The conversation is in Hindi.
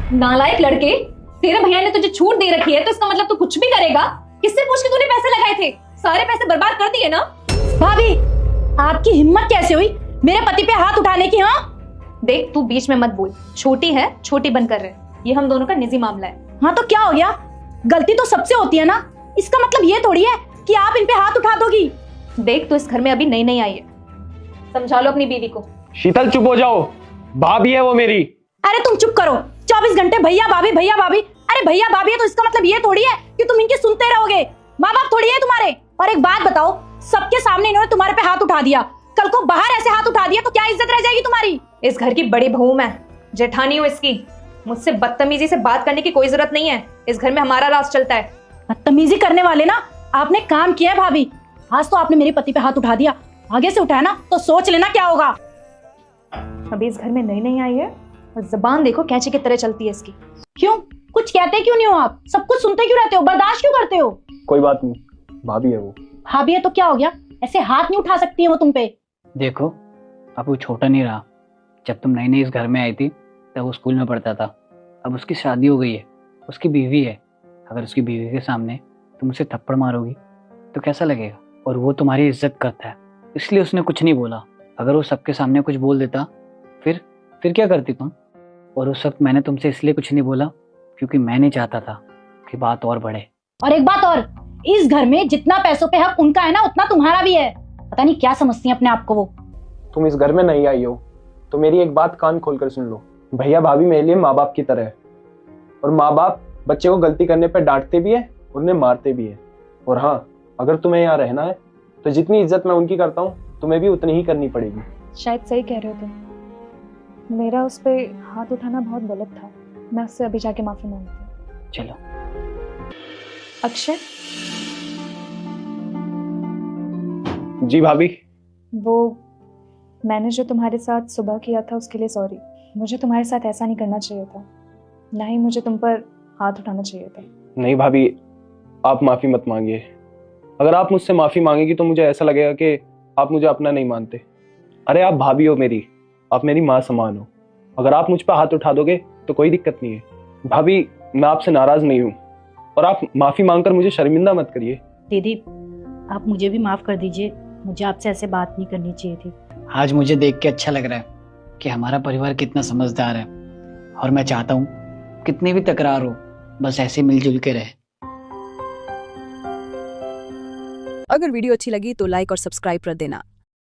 नालायक लड़के, तेरे भैया ने तुझे छूट दे रखी है तो इसका मतलब तू कुछ भी करेगा? किससे पूछ के तूने पैसे लगाए थे? सारे पैसे बर्बाद कर दिए ना? भाभी, आपकी हिम्मत कैसे हुई मेरे पति पे हाथ उठाने की? हाँ देख, तू बीच में मत बोल। छोटी है, छोटी बन कर रहे, ये हम दोनों का निजी मामला है। हाँ तो क्या हो गया? गलती तो सबसे होती है ना, इसका मतलब ये थोड़ी है कि आप इन पे हाथ उठा दोगी। देख, तू इस घर में अभी नई नई आई है, समझा लो अपनी बीवी को। शीतल चुप हो जाओ, भाभी है वो मेरी। अरे तुम चुप करो, 24 घंटे भैया भाभी भैया भाभी। अरे भैया भाभी है तो इसका मतलब ये थोड़ी है कि तुम इनकी सुनते रहोगे। माँ बाप थोड़ी है तुम्हारे। और एक बात बताओ, सबके सामने इन्होंने तुम्हारे पे हाथ उठा दिया, कल को बाहर ऐसे हाथ उठा दिया तो क्या इज्जत रह जाएगी तुम्हारी? इस घर की बड़ी बहू मैं, जेठानी हूँ इसकी। मुझसे बदतमीजी से बात करने की कोई जरूरत नहीं है। इस घर में हमारा राज चलता है। बदतमीजी करने वाले ना आपने काम किया है भाभी। आज तो आपने मेरे पति पे हाथ उठा दिया, आगे से उठाया ना तो सोच लेना क्या होगा। अभी इस घर में नई नई आई है और जबान देखो कैंची की तरह चलती है इसकी। क्यों, कुछ कहते क्यों नहीं हो आप? सब कुछ सुनते क्यों रहते हो? बर्दाश्त क्यों करते हो? कोई बात नहीं, भाभी है वो। भाभी है तो क्या हो गया? ऐसे हाथ नहीं उठा सकती है वो तुम पे। देखो, अब वो छोटा नहीं रहा। जब तुम नई नई इस घर में आई थी तब वो स्कूल में पढ़ता था। अब उसकी शादी हो गई है, उसकी बीवी है। अगर उसकी बीवी के सामने तुम उसे थप्पड़ मारोगी तो कैसा लगेगा? और वो तुम्हारी इज्जत करता है, इसलिए उसने कुछ नहीं बोला। अगर वो सबके सामने कुछ बोल देता फिर क्या करती तुम? और उस वक्त मैंने तुमसे इसलिए कुछ नहीं बोला क्योंकि मैं नहीं चाहता था कि बात और बढ़े। और एक बात और, इस घर में जितना पैसों पे हक उनका है ना उतना तुम्हारा भी है। पता नहीं क्या समझती है अपने आप को वो। तुम इस घर में नहीं आई हो तो मेरी एक बात कान खोलकर सुन लो। भैया भाभी मेरे लिए माँ बाप की तरह है, और माँ बाप बच्चे को गलती करने पर डांटते भी है, उन्हें मारते भी है। और हाँ, अगर तुम्हें यहाँ रहना है तो जितनी इज्जत मैं उनकी करता हूँ तुम्हें भी उतनी ही करनी पड़ेगी। शायद सही कह रहे हो तुम। मेरा उस पे हाथ उठाना बहुत गलत था। मैं उससे अभी जाके माफी मांगती हूँ। चलो। अक्षय, जी भाभी। वो मैंने जो तुम्हारे साथ सुबह किया था उसके लिए सॉरी। मुझे तुम्हारे साथ ऐसा नहीं करना चाहिए था, ना ही मुझे तुम पर हाथ उठाना चाहिए था। नहीं भाभी, आप माफी मत मांगिए। अगर आप मुझसे माफी मांगेगी तो मुझे ऐसा लगेगा कि आप मुझे अपना नहीं मानते। अरे आप भाभी हो मेरी, आप मेरी माँ समान हो। अगर आप मुझ पर हाथ उठा दोगे तो कोई दिक्कत नहीं है। भाभी, मैं आपसे नाराज नहीं हूँ, और आप माफी मांगकर मुझे शर्मिंदा मत करिए। दीदी, आप मुझे भी माफ कर दीजिए, मुझे आपसे ऐसे बात नहीं करनी चाहिए थी। आज मुझे देख के अच्छा लग रहा है कि हमारा परिवार कितना समझदार है, और मैं चाहता हूँ कितनी भी तकरार हो बस ऐसे मिलजुल के रहे। अगर वीडियो अच्छी लगी तो लाइक और सब्सक्राइब कर देना।